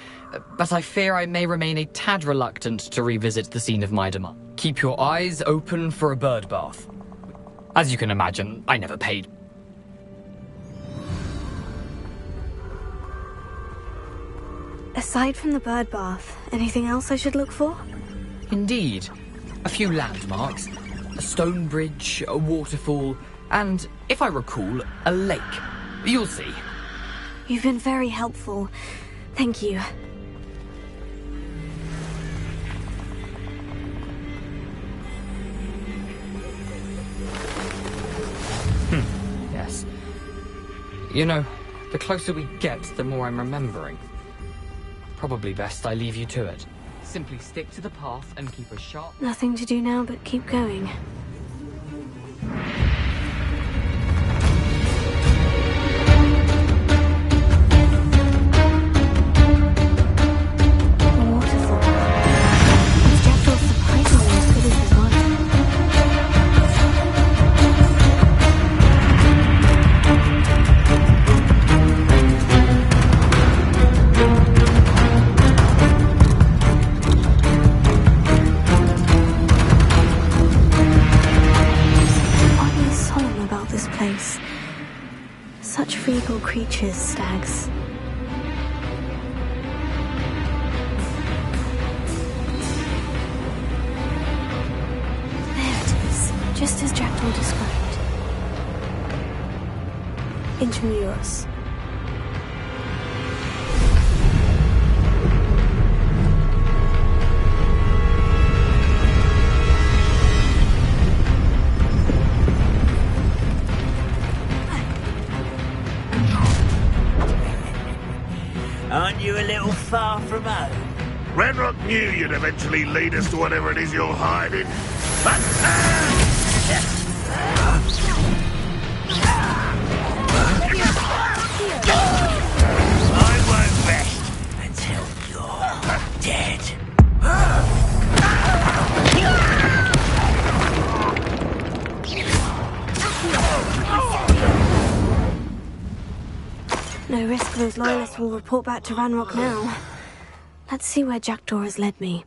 S9: but I fear I may remain a tad reluctant to revisit the scene of my demise. Keep your eyes open for a bird bath. As you can imagine, I never paid.
S2: Aside from the bird bath, anything else I should look for?
S9: Indeed. A few landmarks, a stone bridge, a waterfall, and, if I recall, a lake. You'll see.
S2: You've been very helpful. Thank you.
S9: Yes. You know, the closer we get, the more I'm remembering. Probably best I leave you to it. Simply stick to the path and keep a sharp...
S2: Nothing to do now but keep going. Creatures, stags. There it is, just as Jackdaw described. Intramuros.
S6: Aren't you a little far from home?
S13: Redrock knew you'd eventually lead us to whatever it is you're hiding.
S6: I won't rest until you're dead.
S2: No risk those loyalists will report back to Ranrock now. Let's see where Jackdaw has led me.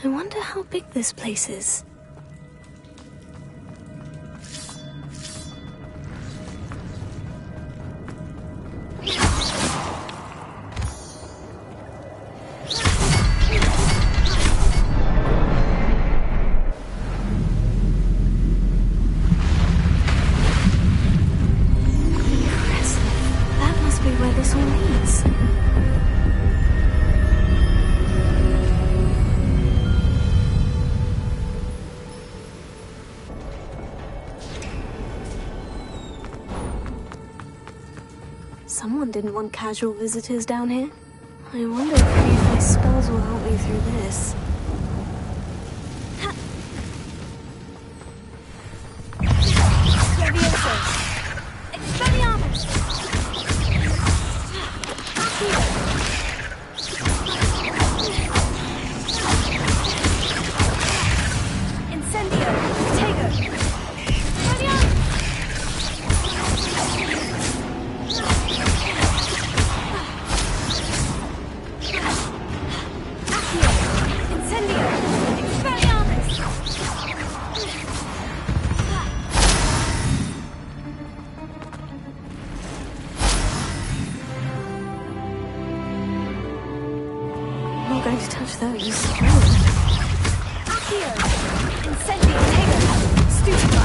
S2: I wonder how big this place is. Someone didn't want casual visitors down here. I wonder if any of my spells will help me through this. Going to touch those. Accio! Incendio! Tego! Stupefy!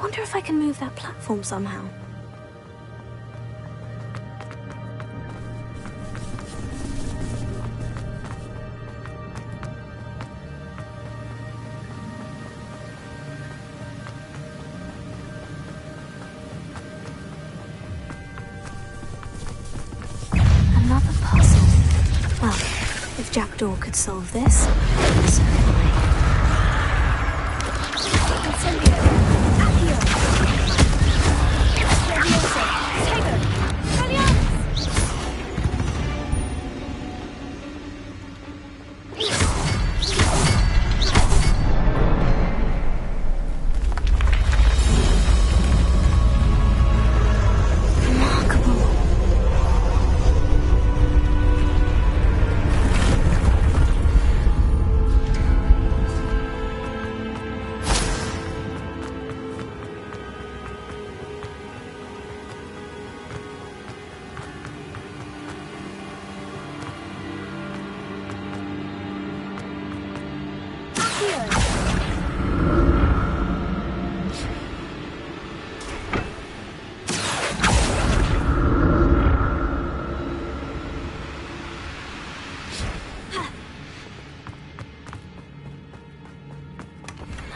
S2: wonder if I can move that platform somehow. Another puzzle. Well, if Jackdaw could solve this, so can I.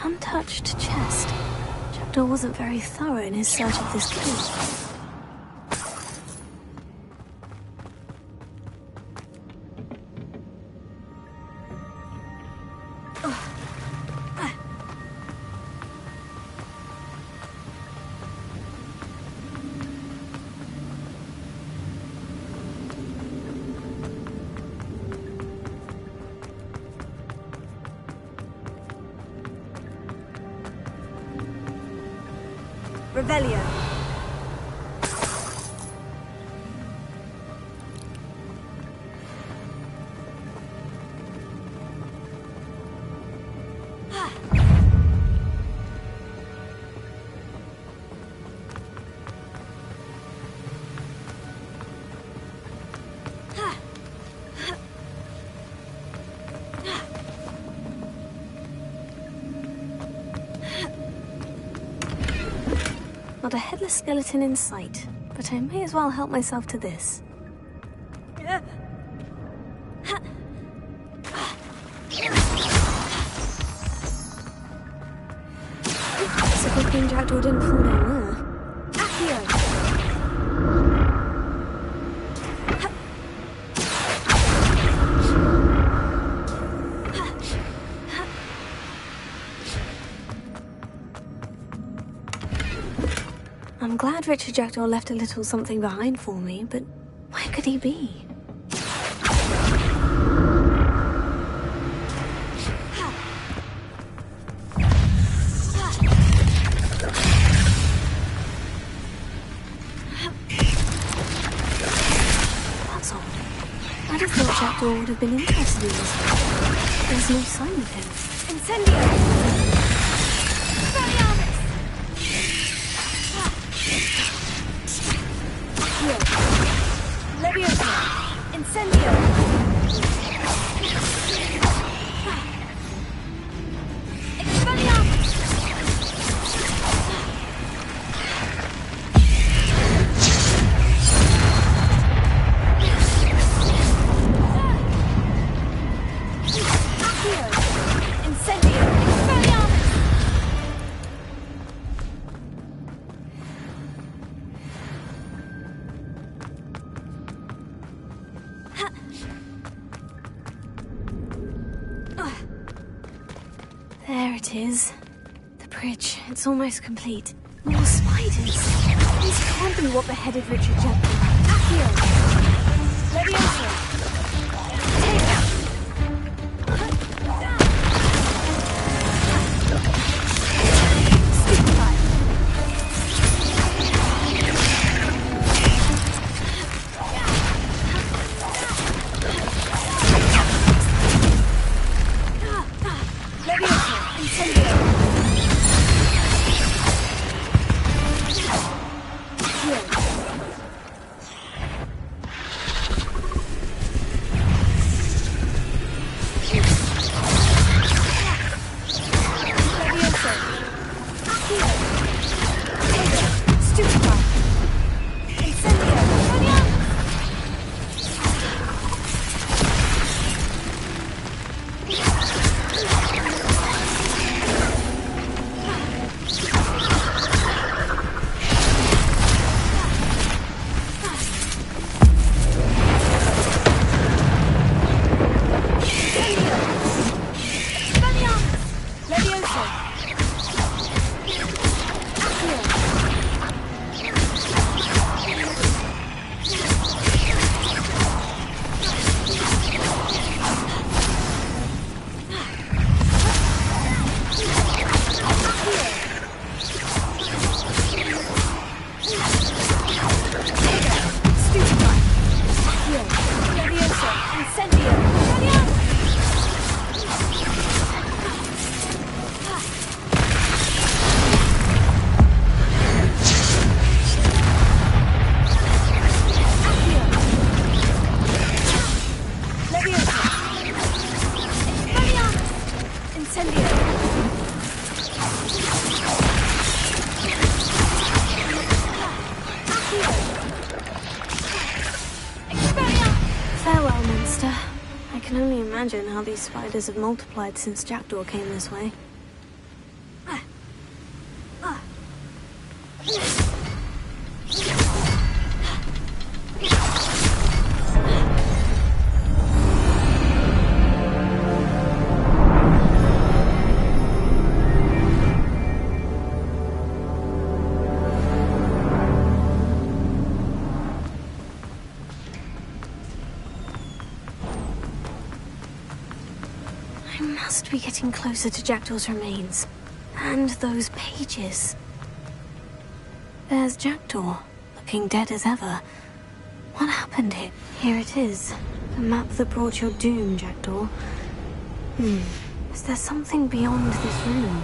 S2: Untouched chest. Jackdaw wasn't very thorough in his search of this key.
S15: Revelio.
S2: Not a headless skeleton in sight, but I may as well help myself to this. It's a good thing Jackdaw didn't fall down there. I'm glad Richard Jackdaw left a little something behind for me, but where could he be? That's odd. I'd have thought Jackdaw would have been interested in this. There's no sign of him.
S15: Incendio!
S2: There it is. The bridge. It's almost complete. More spiders. This can't be what beheaded Richard Jackdaw. Farewell, monster. I can only imagine how these spiders have multiplied since Jackdaw came this way. I must be getting closer to Jackdaw's remains. And those pages. There's Jackdaw, looking dead as ever. What happened here? Here it is. The map that brought your doom, Jackdaw. Is there something beyond this room?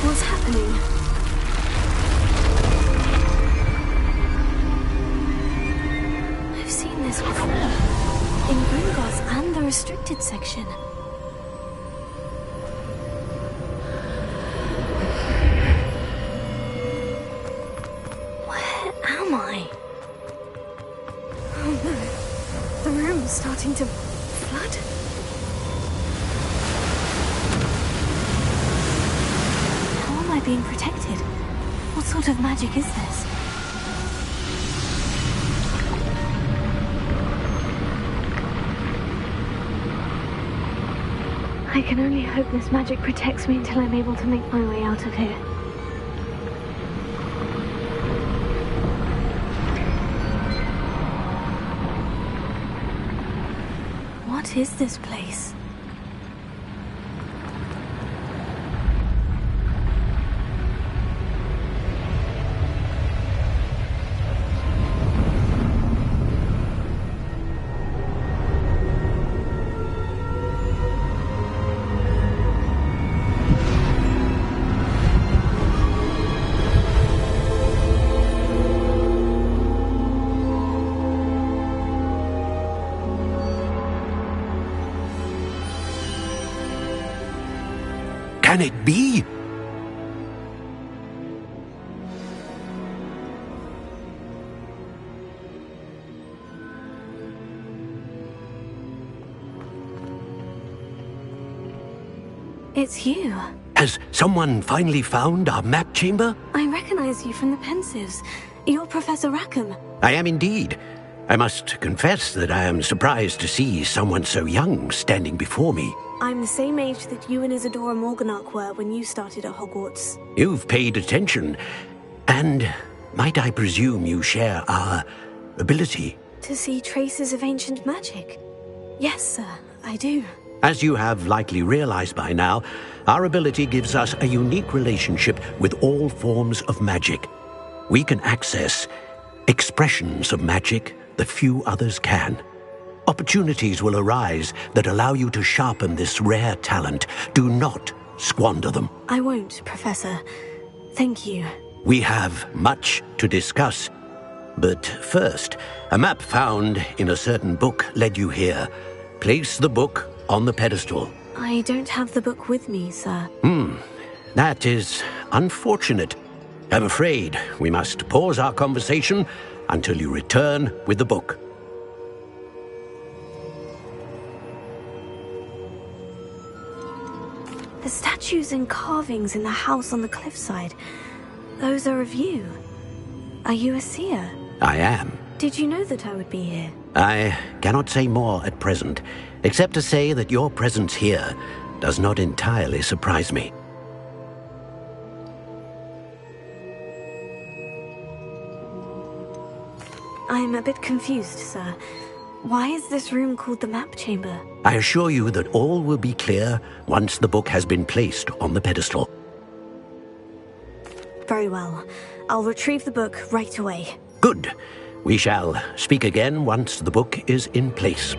S2: What's happening? I've seen this before. In Gringotts and the restricted section. Where am I? Oh no. The room's starting to flood. Being protected? What sort of magic is this? I can only hope this magic protects me until I'm able to make my way out of here. What is this place?
S6: Can it be?
S2: It's you.
S6: Has someone finally found our map chamber?
S2: I recognize you from the Pensives. You're Professor Rackham.
S6: I am indeed. I must confess that I am surprised to see someone so young standing before me.
S2: I'm the same age that you and Isadora Morganach were when you started at Hogwarts.
S6: You've paid attention. And might I presume you share our ability?
S2: To see traces of ancient magic? Yes, sir, I do.
S6: As you have likely realized by now, our ability gives us a unique relationship with all forms of magic. We can access expressions of magic that few others can. Opportunities will arise that allow you to sharpen this rare talent. Do not squander them.
S2: I won't, Professor. Thank you.
S6: We have much to discuss. But first, a map found in a certain book led you here. Place the book on the pedestal.
S2: I don't have the book with me, sir.
S6: That is unfortunate. I'm afraid we must pause our conversation until you return with the book.
S2: The statues and carvings in the house on the cliffside, those are of you. Are you a seer?
S6: I am.
S2: Did you know that I would be here?
S6: I cannot say more at present, except to say that your presence here does not entirely surprise me.
S2: I'm a bit confused, sir. Why is this room called the map chamber?
S6: I assure you that all will be clear once the book has been placed on the pedestal.
S2: Very well. I'll retrieve the book right away.
S6: Good. We shall speak again once the book is in place.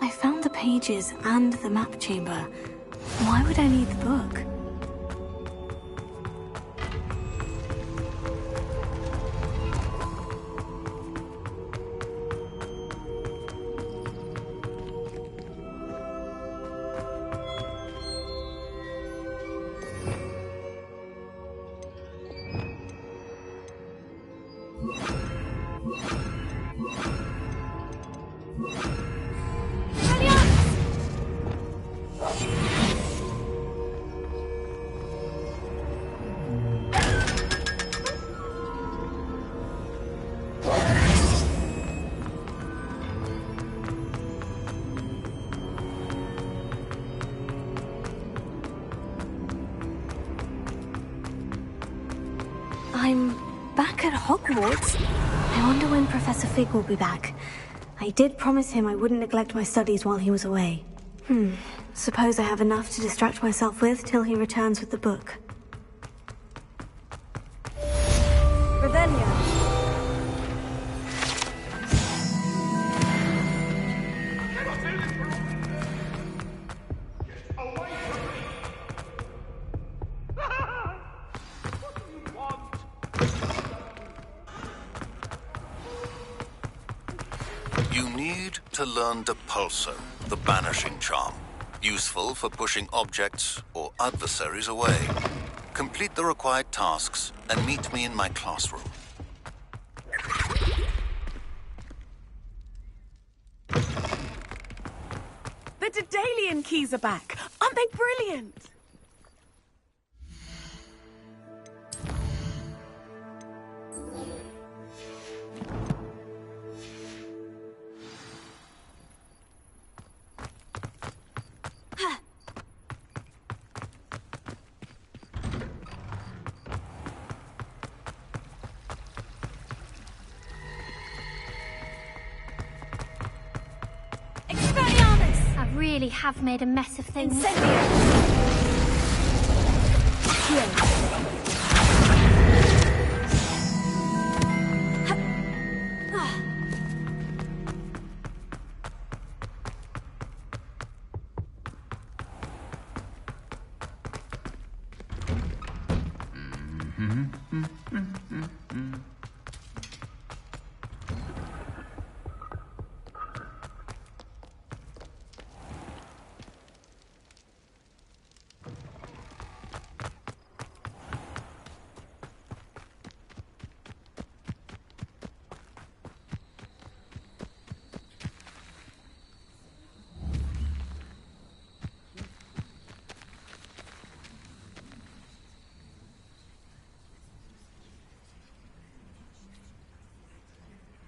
S2: I found the pages and the map chamber. Why would I need the book? I'm back at Hogwarts. I wonder when Professor Fig will be back. I did promise him I wouldn't neglect my studies while he was away. Suppose I have enough to distract myself with till he returns with the book.
S15: Revelio.
S7: You need to learn Depulso, the banishing charm. Useful for pushing objects or adversaries away. Complete the required tasks and meet me in my classroom.
S11: The Daedalian keys are back. Aren't they brilliant?
S2: I really have made a mess of things.
S3: Incendio!